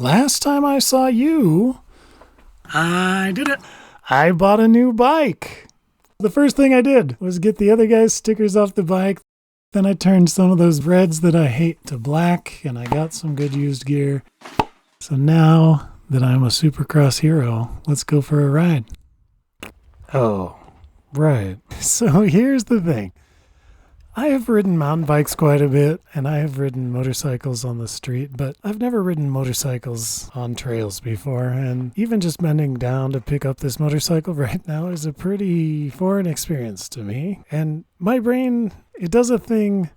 Last time I saw you, I did it. I bought a new bike. The first thing I did was get the other guy's stickers off the bike. Then I turned some of those reds that I hate to black, and I got some good used gear. So now that I'm a Supercross hero, let's go for a ride. Oh, right. So here's the thing. I have ridden mountain bikes quite a bit, and I have ridden motorcycles on the street, but I've never ridden motorcycles on trails before, and even just bending down to pick up this motorcycle right now is a pretty foreign experience to me. And my brain, it does a thing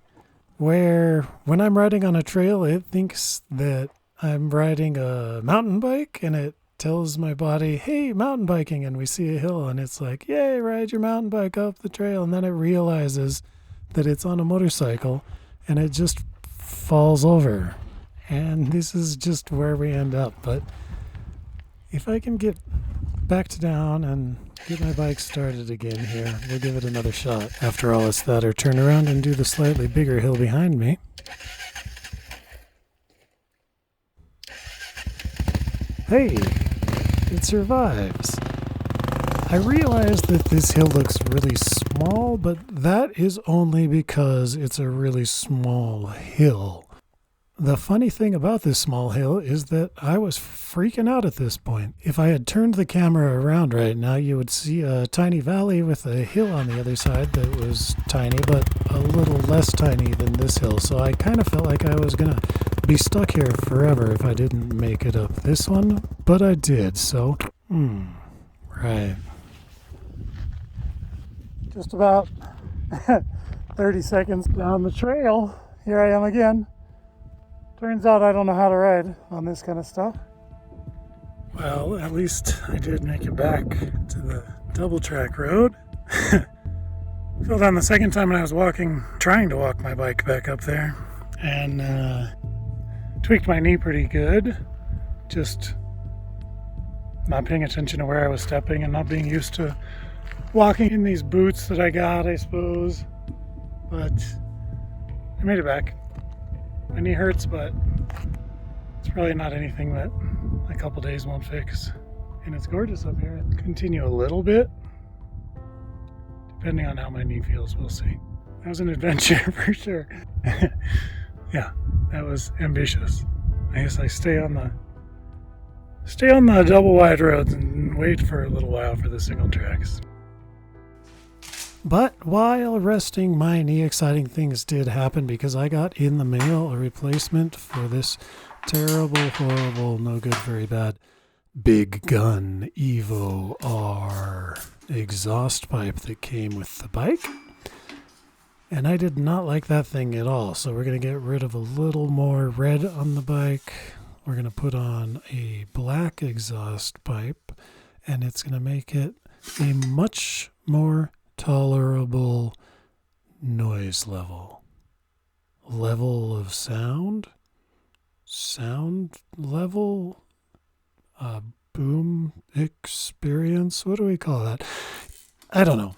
where when I'm riding on a trail, it thinks that I'm riding a mountain bike, and it tells my body, hey, mountain biking, and we see a hill, and it's like, yay, ride your mountain bike up the trail, and then it realizes that it's on a motorcycle, and it just falls over. And this is just where we end up. But if I can get back to down and get my bike started again here, we'll give it another shot. After all, it's that or turn around and do the slightly bigger hill behind me. Hey, it survives. I realize that this hill looks really small, but that is only because it's a really small hill. The funny thing about this small hill is that I was freaking out at this point. If I had turned the camera around right now, you would see a tiny valley with a hill on the other side that was tiny, but a little less tiny than this hill. So I kind of felt like I was going to be stuck here forever if I didn't make it up this one, but I did, so, right. Just about 30 seconds down the trail, here I am again. Turns out I don't know how to ride on this kind of stuff. Well, at least I did make it back to the double track road. Fell down the second time when I was trying to walk my bike back up there, and tweaked my knee pretty good. Just not paying attention to where I was stepping and not being used to walking in these boots that I got, I suppose. But I made it back. My knee hurts, but it's probably not anything that a couple days won't fix. And it's gorgeous up here. Continue a little bit. Depending on how my knee feels, we'll see. That was an adventure for sure. Yeah, that was ambitious. I guess I stay on the double wide roads and wait for a little while for the single tracks. But while resting my knee, exciting things did happen because I got in the mail a replacement for this terrible, horrible, no good, very bad Big Gun Evo R exhaust pipe that came with the bike. And I did not like that thing at all. So we're going to get rid of a little more red on the bike. We're going to put on a black exhaust pipe, and it's going to make it a much more tolerable noise level of sound level, boom experience. What do we call that? I don't know.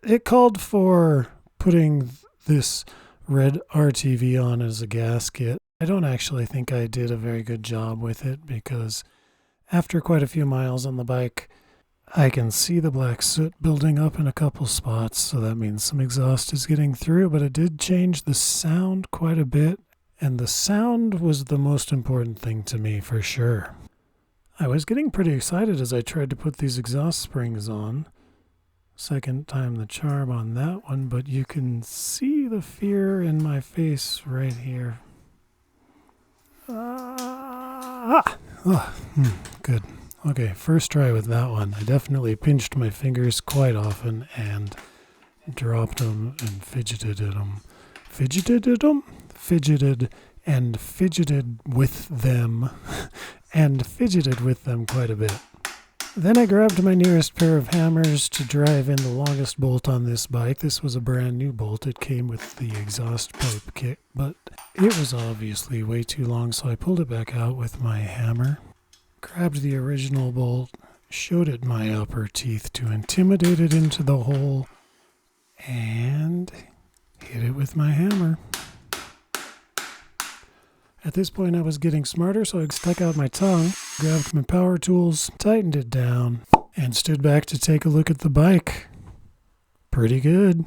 It called for putting this red RTV on as a gasket. I don't actually think I did a very good job with it because after quite a few miles on the bike, I can see the black soot building up in a couple spots, so that means some exhaust is getting through, but it did change the sound quite a bit, and the sound was the most important thing to me for sure. I was getting pretty excited as I tried to put these exhaust springs on. Second time the charm on that one, but you can see the fear in my face right here. Good. Okay, first try with that one. I definitely pinched my fingers quite often and dropped them and fidgeted at them. Fidgeted and fidgeted with them and fidgeted with them quite a bit. Then I grabbed my nearest pair of hammers to drive in the longest bolt on this bike. This was a brand new bolt. It came with the exhaust pipe kit, but it was obviously way too long, so I pulled it back out with my hammer. Grabbed the original bolt, showed it my upper teeth to intimidate it into the hole, and hit it with my hammer. At this point I was getting smarter, so I stuck out my tongue, grabbed my power tools, tightened it down, and stood back to take a look at the bike. Pretty good.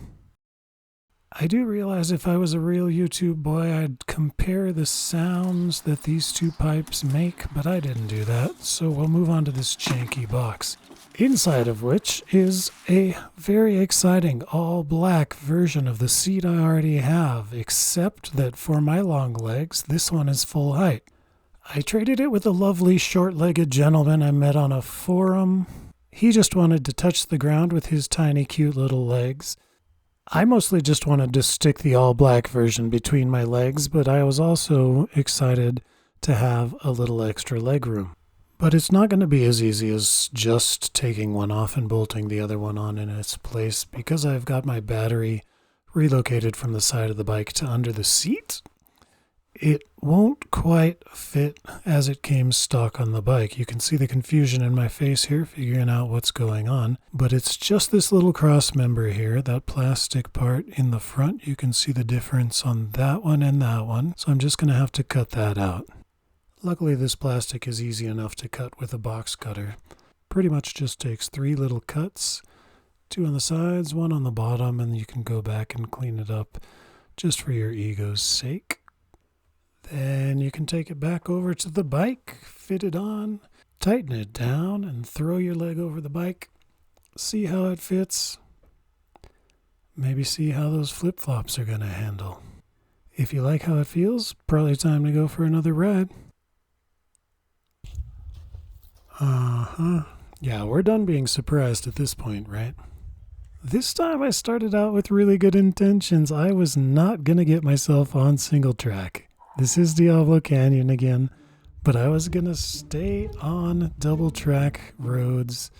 I do realize if I was a real YouTube boy, I'd compare the sounds that these two pipes make, but I didn't do that, so we'll move on to this janky box. Inside of which is a very exciting all-black version of the seat I already have, except that for my long legs, this one is full height. I traded it with a lovely short-legged gentleman I met on a forum. He just wanted to touch the ground with his tiny, cute little legs. I mostly just wanted to stick the all-black version between my legs, but I was also excited to have a little extra leg room. But it's not going to be as easy as just taking one off and bolting the other one on in its place, because I've got my battery relocated from the side of the bike to under the seat. It won't quite fit as it came stock on the bike. You can see the confusion in my face here, figuring out what's going on. But it's just this little cross member here, that plastic part in the front. You can see the difference on that one and that one. So I'm just going to have to cut that out. Luckily, this plastic is easy enough to cut with a box cutter. Pretty much just takes 3 little cuts, 2 on the sides, 1 on the bottom, and you can go back and clean it up just for your ego's sake. Then you can take it back over to the bike, fit it on, tighten it down, and throw your leg over the bike. See how it fits. Maybe see how those flip-flops are going to handle. If you like how it feels, probably time to go for another ride. Yeah, we're done being surprised at this point, right? This time I started out with really good intentions. I was not going to get myself on single track. This is Diablo Canyon again, but I was going to stay on double track roads.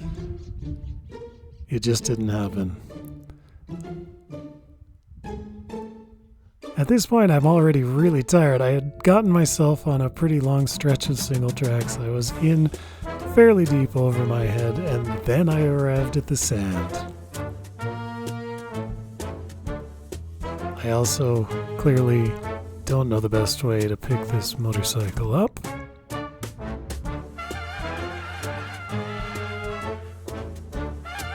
It just didn't happen. At this point, I'm already really tired. I had gotten myself on a pretty long stretch of single tracks. I was in fairly deep over my head, and then I arrived at the sand. I also clearly don't know the best way to pick this motorcycle up.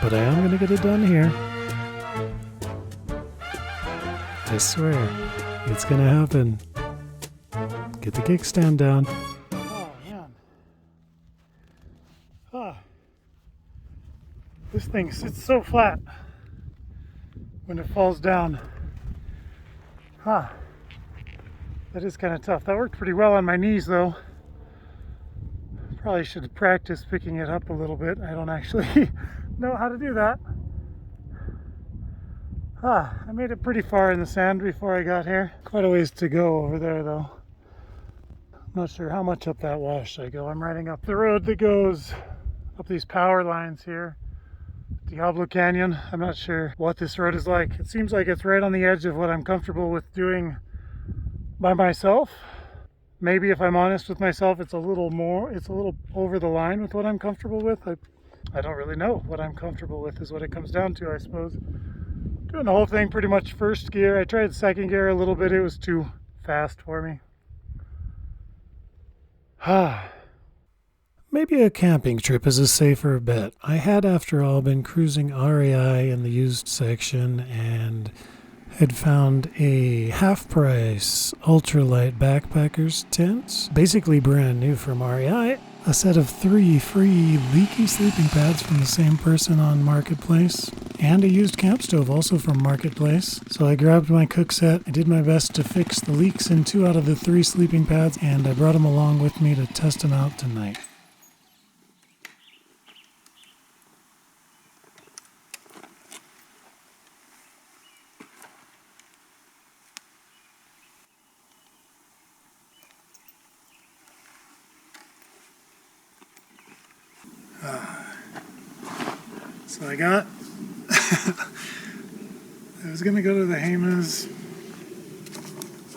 But I am going to get it done here. I swear, it's going to happen. Get the kickstand down. Oh, man. This thing sits so flat when it falls down. That is kind of tough. That worked pretty well on my knees, though. Probably should practice picking it up a little bit. I don't actually know how to do that. I made it pretty far in the sand before I got here. Quite a ways to go over there, though. I'm not sure how much up that wash I go. I'm riding up the road that goes up these power lines here. Diablo Canyon. I'm not sure what this road is like. It seems like it's right on the edge of what I'm comfortable with doing by myself. Maybe if I'm honest with myself, it's a little over the line with what I'm comfortable with. I don't really know what I'm comfortable with is what it comes down to, I suppose. Doing the whole thing pretty much first gear. I tried second gear a little bit. It was too fast for me. Maybe a camping trip is a safer bet. I had, after all, been cruising REI in the used section and had found a half-price ultralight backpackers tent, basically brand new from REI. A set of 3 free leaky sleeping pads from the same person on Marketplace, and a used camp stove also from Marketplace. So I grabbed my cook set, I did my best to fix the leaks in 2 out of the 3 sleeping pads, and I brought them along with me to test them out tonight. So I was going to go to the Hamas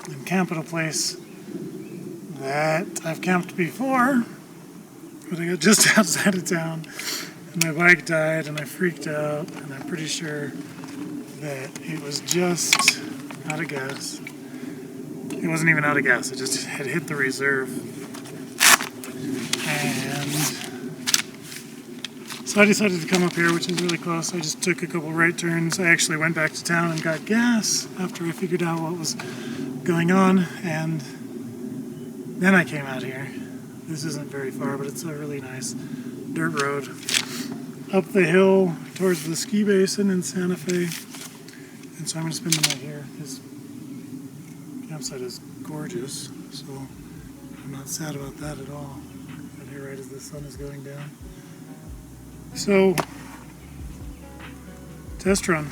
and camp at a place that I've camped before, but I got just outside of town and my bike died and I freaked out, and I'm pretty sure that it was just out of gas. It wasn't even out of gas. It just had hit the reserve. And so I decided to come up here, which is really close. I just took a couple right turns. I actually went back to town and got gas after I figured out what was going on. And then I came out here. This isn't very far, but it's a really nice dirt road up the hill towards the ski basin in Santa Fe. And so I'm going to spend the night here. This campsite is gorgeous, so I'm not sad about that at all. I'm here right as the sun is going down. So, test run.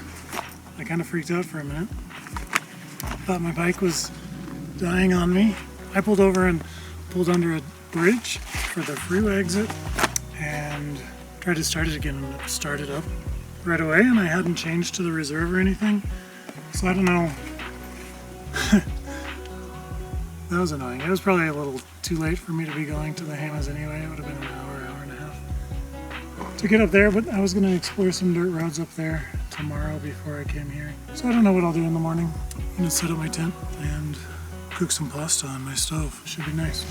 I kind of freaked out for a minute. Thought my bike was dying on me. I pulled over and pulled under a bridge for the freeway exit and tried to start it again, and it started up right away, and I hadn't changed to the reserve or anything. So I don't know. That was annoying. It was probably a little too late for me to be going to the Hamas anyway. It would have been an hour and a half to get up there, but I was going to explore some dirt roads up there tomorrow before I came here. So I don't know what I'll do in the morning. I'm going to set up my tent and cook some pasta on my stove. Should be nice.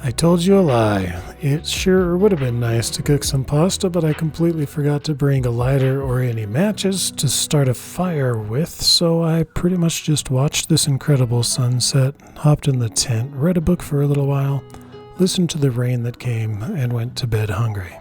I told you a lie. It sure would have been nice to cook some pasta, but I completely forgot to bring a lighter or any matches to start a fire with, so I pretty much just watched this incredible sunset, hopped in the tent, read a book for a little while, listened to the rain that came, and went to bed hungry.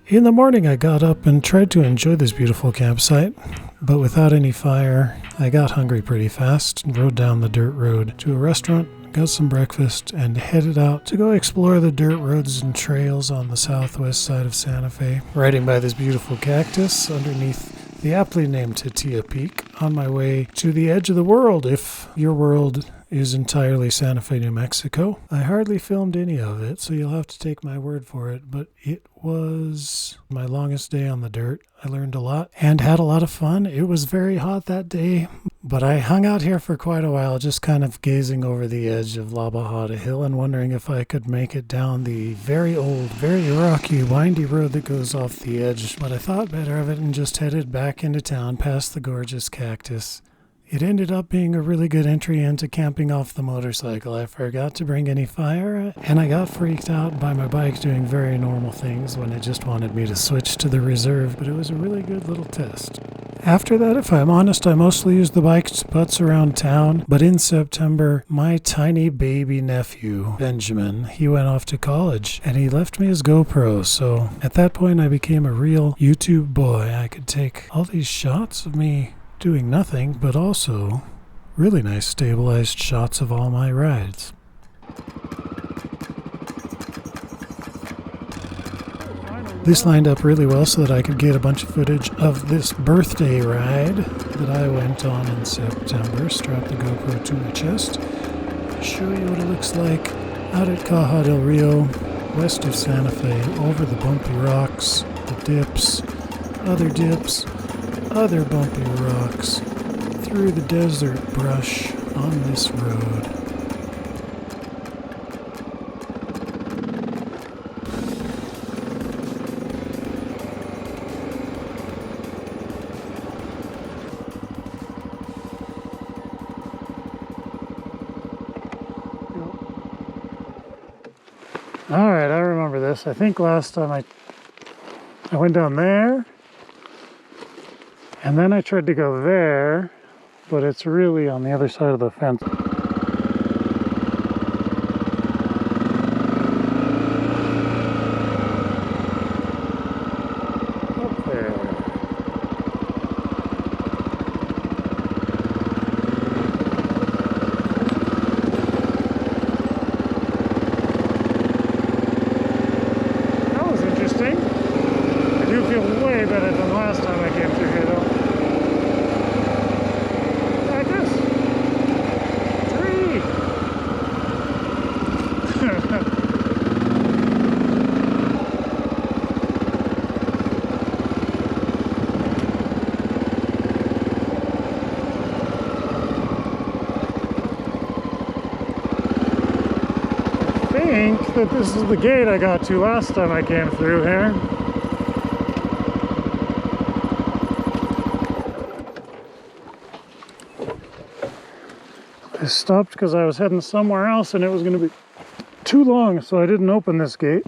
In the morning, I got up and tried to enjoy this beautiful campsite, but without any fire, I got hungry pretty fast and rode down the dirt road to a restaurant, got some breakfast, and headed out to go explore the dirt roads and trails on the southwest side of Santa Fe, riding by this beautiful cactus underneath the aptly named Titia Peak on my way to the edge of the world, if your world is entirely Santa Fe, New Mexico. I hardly filmed any of it, so you'll have to take my word for it, but it was my longest day on the dirt. I learned a lot and had a lot of fun. It was very hot that day, but I hung out here for quite a while, just kind of gazing over the edge of La Bajada Hill and wondering if I could make it down the very old, very rocky, windy road that goes off the edge, but I thought better of it and just headed back into town past the gorgeous cactus. It ended up being a really good entry into camping off the motorcycle. I forgot to bring any fire, and I got freaked out by my bike doing very normal things when it just wanted me to switch to the reserve, but it was a really good little test. After that, if I'm honest, I mostly used the bike to putz around town, but in September, my tiny baby nephew, Benjamin, he went off to college, and he left me his GoPro, so at that point I became a real YouTube boy. I could take all these shots of me doing nothing, but also really nice stabilized shots of all my rides. This lined up really well so that I could get a bunch of footage of this birthday ride that I went on in September. Strapped the GoPro to my chest. Show you what it looks like out at Caja del Rio, west of Santa Fe, over the bumpy rocks, the dips, other bumpy rocks, through the desert brush on this road. All right, I remember this. I think last time I went down there, and then I tried to go there, but it's really on the other side of the fence. Up there. That was interesting. I do feel way better than last time I came through here though. I think that this is the gate I got to last time I came through here. stopped because I was heading somewhere else and it was going to be too long, so I didn't open this gate.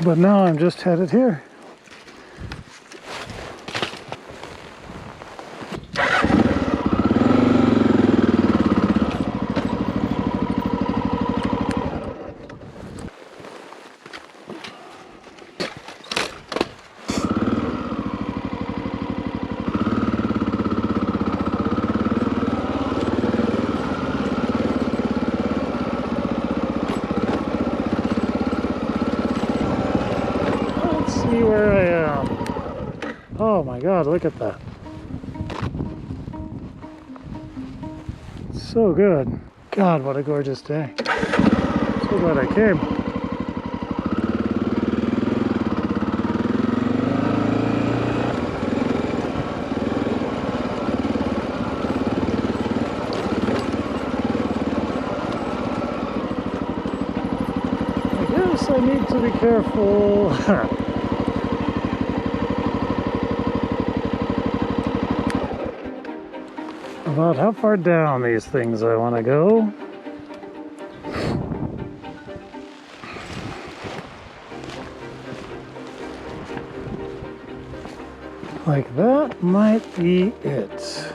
But now I'm just headed here. Where I am. Oh my god, look at that. So good. God, what a gorgeous day. So glad I came. I guess I need to be careful. About how far down these things I want to go. Like that might be it.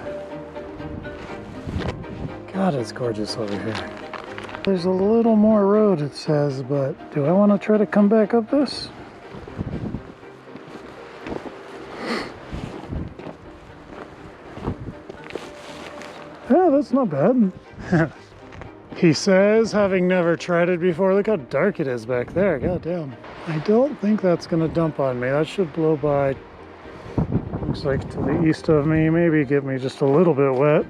God, it's gorgeous over here. There's a little more road, it says, but do I want to try to come back up this? Yeah, that's not bad. He says, having never tried it before. Look how dark it is back there. God damn. I don't think that's going to dump on me. That should blow by. Looks like to the east of me. Maybe get me just a little bit wet.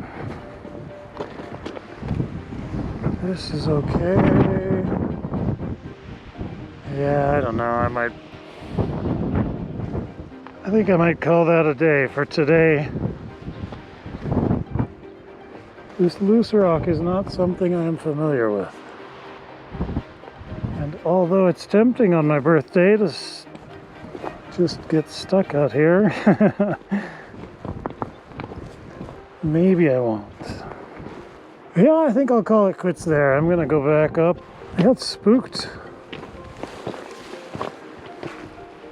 This is okay. Yeah, I don't know. I think I might call that a day for today. This loose rock is not something I am familiar with. And although it's tempting on my birthday to just get stuck out here, maybe I won't. Yeah, I think I'll call it quits there. I'm gonna go back up. I got spooked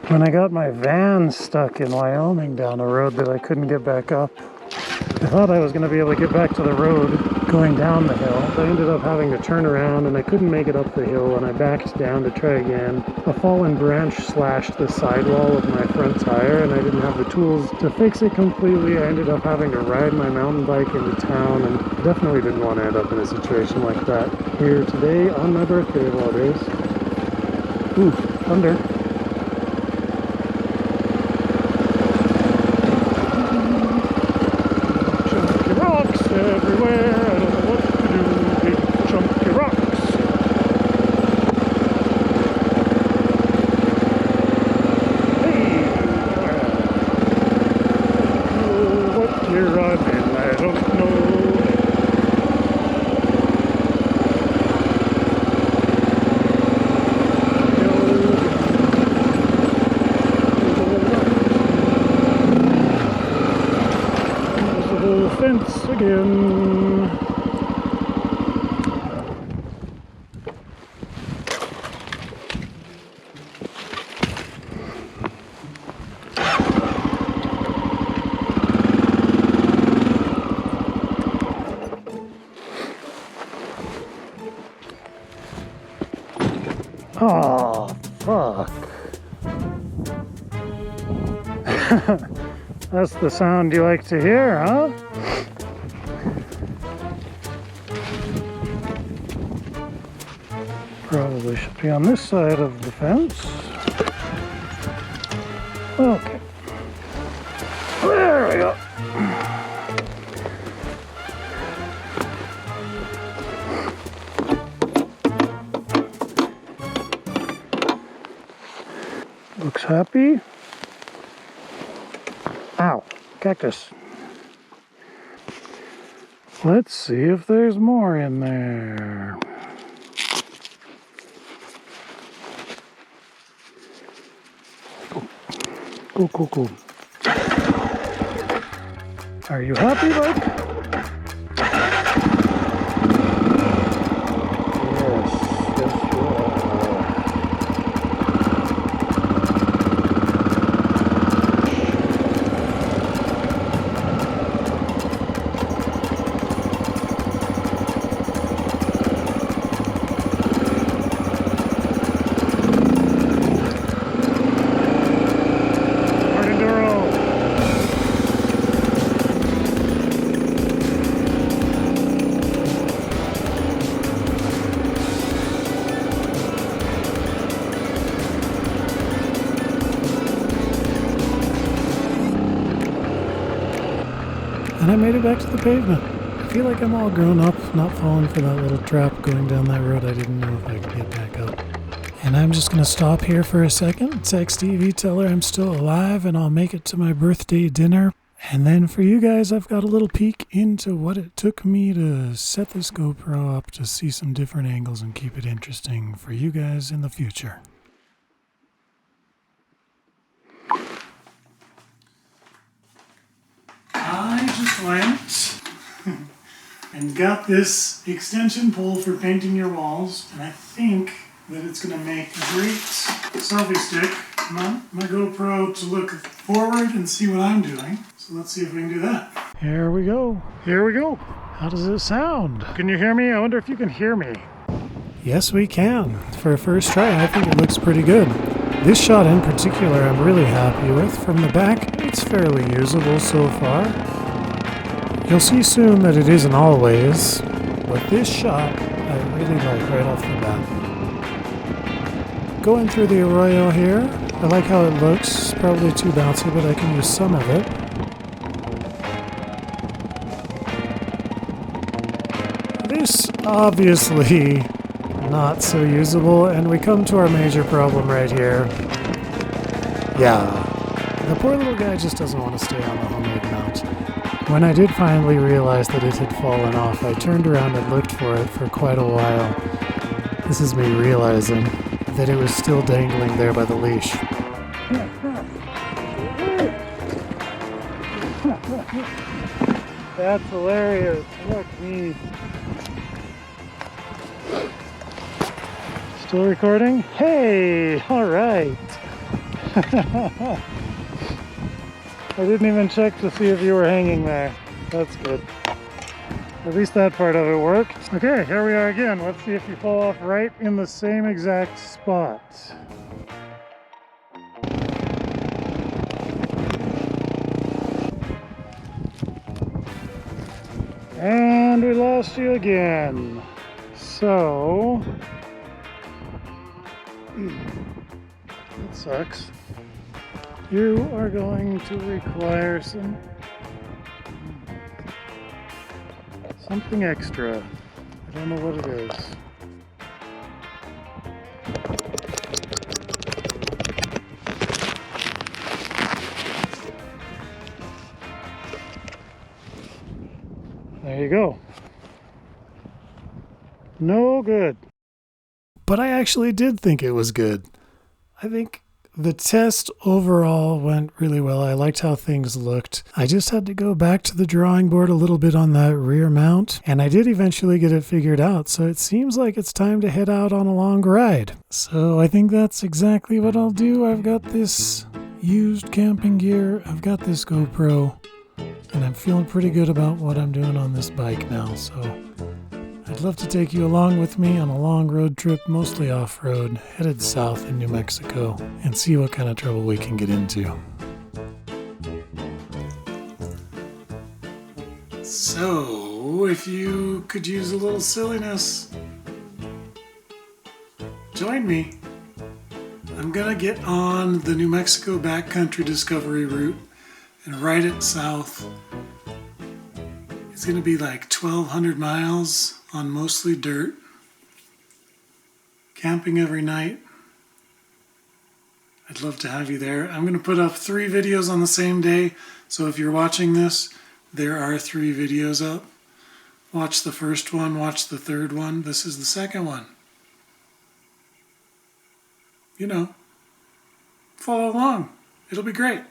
when I got my van stuck in Wyoming down a road that I couldn't get back up. I thought I was going to be able to get back to the road going down the hill. I ended up having to turn around and I couldn't make it up the hill and I backed down to try again. A fallen branch slashed the sidewall of my front tire and I didn't have the tools to fix it completely. I ended up having to ride my mountain bike into town and definitely didn't want to end up in a situation like that here today on my birthday of all days. Ooh, thunder. Everywhere, I don't know what to do, big chunky rocks. Hey, I don't know what year I'm in, I don't know. There's the whole fence again. Oh, fuck. That's the sound you like to hear, huh? Probably should be on this side of the fence. Okay. There we go. Looks happy. Ow, cactus. Let's see if there's more in there. Cool. Are you happy, bud? and I made it back to the pavement. I feel like I'm all grown up, not falling for that little trap going down that road I didn't know if I could get back up. And I'm just going to stop here for a second, text Evie, tell her I'm still alive, and I'll make it to my birthday dinner. And then for you guys, I've got a little peek into what it took me to set this GoPro up to see some different angles and keep it interesting for you guys in the future. I just went and got this extension pole for painting your walls, and I think that it's going to make a great selfie stick. I want my GoPro to look forward and see what I'm doing. So let's see if we can do that. Here we go. Here we go. How does it sound? Can you hear me? I wonder if you can hear me. Yes, we can. For a first try, I think it looks pretty good. This shot in particular I'm really happy with. From the back, it's fairly usable so far. You'll see soon that it isn't always, but this shot I really like right off the bat. Going through the arroyo here, I like how it looks. Probably too bouncy, but I can use some of it. This obviously not so usable, and we come to our major problem right here. Yeah, the poor little guy just doesn't want to stay on the homemade mount. When I did finally realize that it had fallen off, I turned around and looked for it for quite a while. This is me realizing that it was still dangling there by the leash. That's hilarious. Look me. Still recording? Hey! Alright! I didn't even check to see if you were hanging there. That's good. At least that part of it worked. Okay, here we are again. Let's see if you fall off right in the same exact spot. And we lost you again. So... that sucks. You are going to require something extra. I don't know what it is. There you go. No good. But I actually did think it was good. I think the test overall went really well. I liked how things looked. I just had to go back to the drawing board a little bit on that rear mount, and I did eventually get it figured out, so it seems like it's time to head out on a long ride. So I think that's exactly what I'll do. I've got this used camping gear, I've got this GoPro, and I'm feeling pretty good about what I'm doing on this bike now, so I'd love to take you along with me on a long road trip, mostly off-road, headed south in New Mexico, and see what kind of trouble we can get into. So, if you could use a little silliness, join me. I'm gonna get on the New Mexico backcountry discovery route and ride it south. It's gonna be like 1,200 miles on mostly dirt, camping every night. I'd love to have you there. I'm going to put up 3 videos on the same day, so if you're watching this, there are 3 videos up. Watch the first one, watch the third one. This is the second one. You know, follow along. It'll be great.